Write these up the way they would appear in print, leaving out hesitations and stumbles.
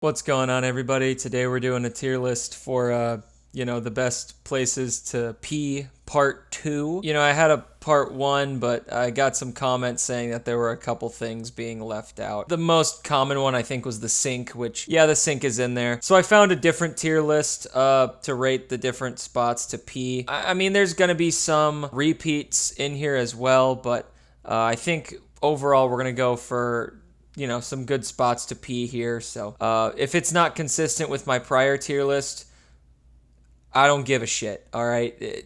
What's going on, everybody? Today we're doing a tier list for, the best places to pee part 2. I had a part 1, but I got some comments saying that there were a couple things being left out. The most common one, I think, was the sink, which, yeah, the sink is in there. So I found a different tier list to rate the different spots to pee. I mean, there's going to be some repeats in here as well, but I think overall we're going to go for some good spots to pee here. So if it's not consistent with my prior tier list, I don't give a shit. All right,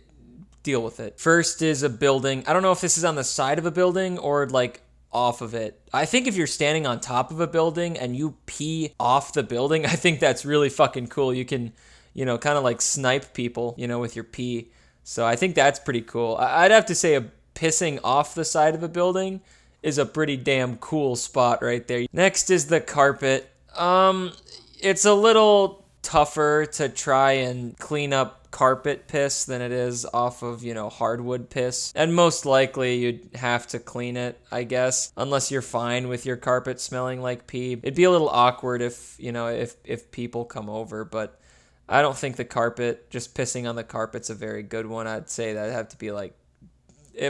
deal with it. First is a building. I don't know if this is on the side of a building or like off of it. I think if you're standing on top of a building and you pee off the building, I think that's really fucking cool. You can, kind of like snipe people, with your pee. So I think that's pretty cool. I'd have to say pissing off the side of a building is a pretty damn cool spot right there. Next is the carpet. It's a little tougher to try and clean up carpet piss than it is off of, hardwood piss. And most likely you'd have to clean it, I guess, unless you're fine with your carpet smelling like pee. It'd be a little awkward if people come over, but I don't think the carpet, just pissing on the carpet's a very good one. I'd say that'd have to be like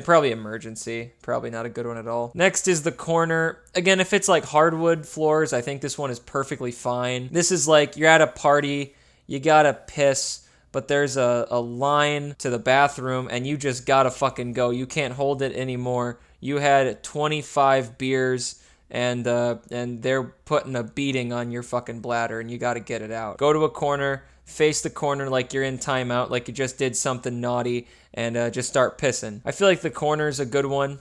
probably emergency. Probably not a good one at all. Next is the corner. Again, if it's like hardwood floors, I think this one is perfectly fine. This is like you're at a party, you gotta piss, but there's a line to the bathroom and you just gotta fucking go. You can't hold it anymore. You had 25 beers and they're putting a beating on your fucking bladder and you gotta get it out. Go to a corner, face the corner like you're in timeout, like you just did something naughty, and just start pissing. I feel like the corner is a good one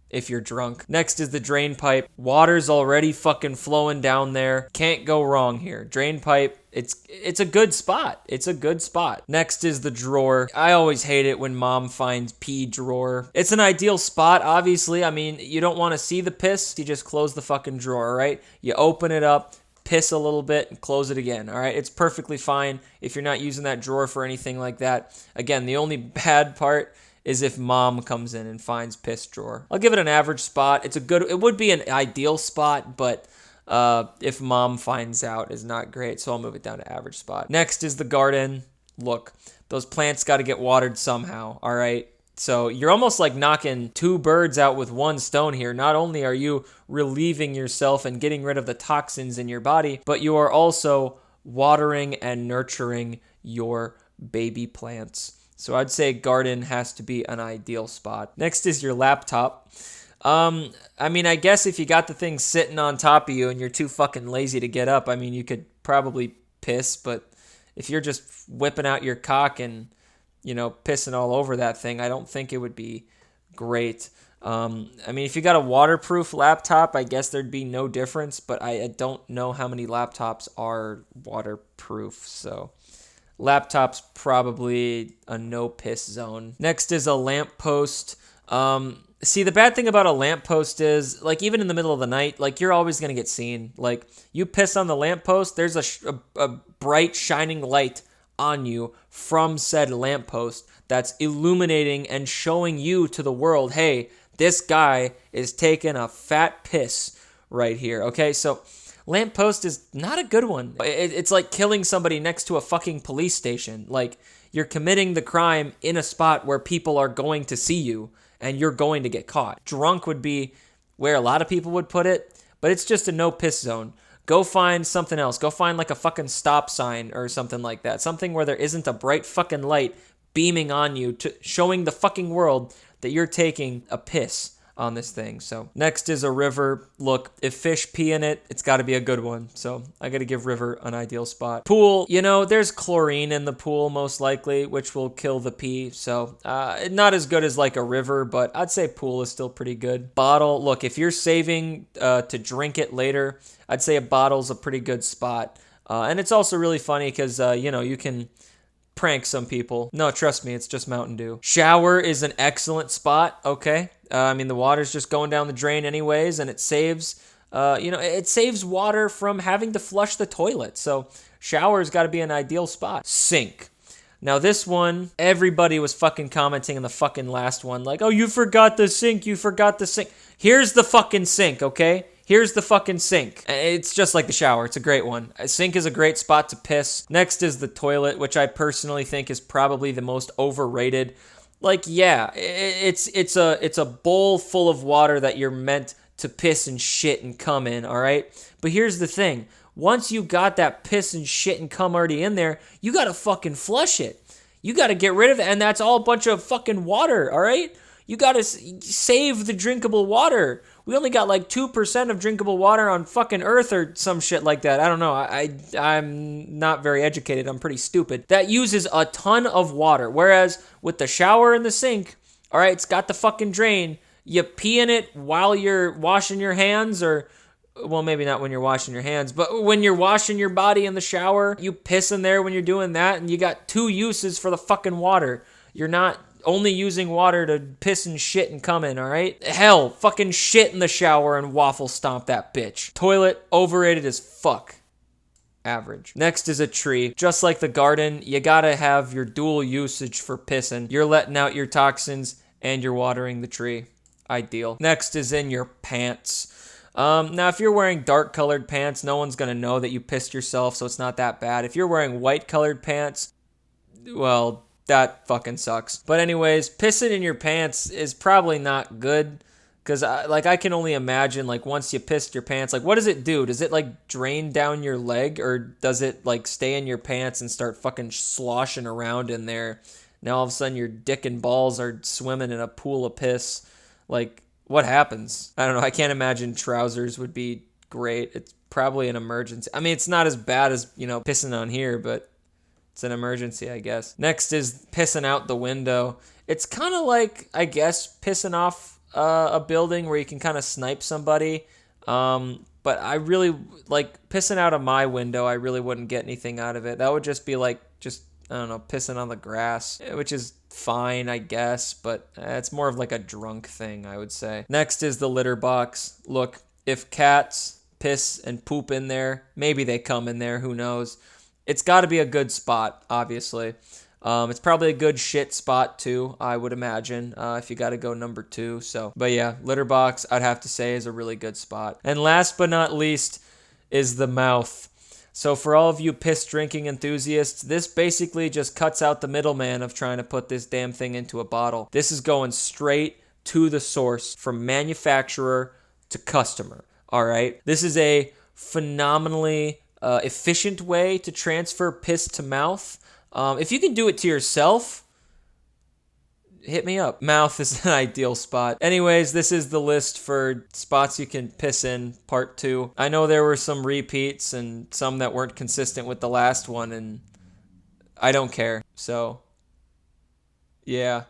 if you're drunk. Next is the drain pipe. Water's already fucking flowing down there. Can't go wrong here. Drain pipe, it's a good spot. It's a good spot. Next is the drawer. I always hate it when mom finds pee drawer. It's an ideal spot, obviously. I mean, you don't want to see the piss. You just close the fucking drawer, right? You open it up, piss a little bit, and close it again, all right? It's perfectly fine if you're not using that drawer for anything like that. Again, the only bad part is if mom comes in and finds piss drawer. I'll give it an average spot. It would be an ideal spot, but if mom finds out, is not great, so I'll move it down to average spot. Next is the garden. Look, those plants got to get watered somehow, all right? So you're almost like knocking two birds out with one stone here. Not only are you relieving yourself and getting rid of the toxins in your body, but you are also watering and nurturing your baby plants. So I'd say garden has to be an ideal spot. Next is your laptop. I guess if you got the thing sitting on top of you and you're too fucking lazy to get up, you could probably piss, but if you're just whipping out your cock and pissing all over that thing, I don't think it would be great. If you got a waterproof laptop, I guess there'd be no difference, but I don't know how many laptops are waterproof, so laptop's probably a no piss zone. Next is a lamppost. See, the bad thing about a lamppost is, like, even in the middle of the night, like, you're always going to get seen. Like, you piss on the lamppost, there's a bright, shining light on you from said lamppost that's illuminating and showing you to the world, hey, this guy is taking a fat piss right here, okay? So lamppost is not a good one. It's like killing somebody next to a fucking police station. Like, you're committing the crime in a spot where people are going to see you and you're going to get caught. Drunk would be where a lot of people would put it, but it's just a no piss zone. Go find something else. Go find like a fucking stop sign or something like that. Something where there isn't a bright fucking light beaming on you, showing the fucking world that you're taking a piss on this thing. So next is a river. Look, if fish pee in it, it's got to be a good one. So I got to give river an ideal spot. Pool, there's chlorine in the pool most likely, which will kill the pee. So not as good as like a river, but I'd say pool is still pretty good. Bottle, look, if you're saving to drink it later, I'd say a bottle's a pretty good spot. And it's also really funny because, you can prank some people. No, trust me, it's just Mountain Dew. Shower is an excellent spot, okay? The water's just going down the drain anyways, and it saves, it saves water from having to flush the toilet. So shower's got to be an ideal spot. Sink. Now this one, everybody was fucking commenting on the fucking last one, like, oh, you forgot the sink, you forgot the sink. Here's the fucking sink, okay? Here's the fucking sink. It's just like the shower. It's a great one. A sink is a great spot to piss. Next is the toilet, which I personally think is probably the most overrated. Like, yeah, it's a bowl full of water that you're meant to piss and shit and cum in, all right? But here's the thing. Once you got that piss and shit and cum already in there, you got to fucking flush it. You got to get rid of it, and that's all a bunch of fucking water, all right? You got to save the drinkable water. We only got like 2% of drinkable water on fucking Earth or some shit like that. I don't know. I'm not very educated. I'm pretty stupid. That uses a ton of water. Whereas with the shower and the sink, all right, it's got the fucking drain. You pee in it while you're washing your hands or... Well, maybe not when you're washing your hands, but when you're washing your body in the shower, you piss in there when you're doing that, and you got 2 uses for the fucking water. You're not only using water to piss and shit and come in, all right? Hell, fucking shit in the shower and waffle stomp that bitch. Toilet, overrated as fuck. Average. Next is a tree. Just like the garden, you gotta have your dual usage for pissing. You're letting out your toxins and you're watering the tree. Ideal. Next is in your pants. Now, if you're wearing dark colored pants, no one's going to know that you pissed yourself, so it's not that bad. If you're wearing white colored pants, well, that fucking sucks. But anyways, pissing in your pants is probably not good because I can only imagine, like, once you pissed your pants, like, what does it do? Does it, like, drain down your leg, or does it, like, stay in your pants and start fucking sloshing around in there? Now all of a sudden your dick and balls are swimming in a pool of piss. Like, what happens? I don't know. I can't imagine trousers would be great. It's probably an emergency. I mean, it's not as bad as, pissing on here, but it's an emergency, I guess. Next is pissing out the window. It's kind of like, I guess, pissing off a building where you can kind of snipe somebody. But I really, like, pissing out of my window, I really wouldn't get anything out of it. That would just be like, I don't know, pissing on the grass, which is fine, I guess, but it's more of like a drunk thing, I would say. Next is the litter box. Look, if cats piss and poop in there, maybe they come in there, who knows. It's got to be a good spot, obviously. It's probably a good shit spot, too, I would imagine, if you got to go number 2. But yeah, litter box, I'd have to say, is a really good spot. And last but not least is the mouth. So for all of you piss drinking enthusiasts, this basically just cuts out the middleman of trying to put this damn thing into a bottle. This is going straight to the source from manufacturer to customer, all right? This is a phenomenally efficient way to transfer piss to mouth. If you can do it to yourself, hit me up. Mouth is an ideal spot. Anyways, this is the list for spots you can piss in, part 2. I know there were some repeats and some that weren't consistent with the last one, and I don't care. So, yeah.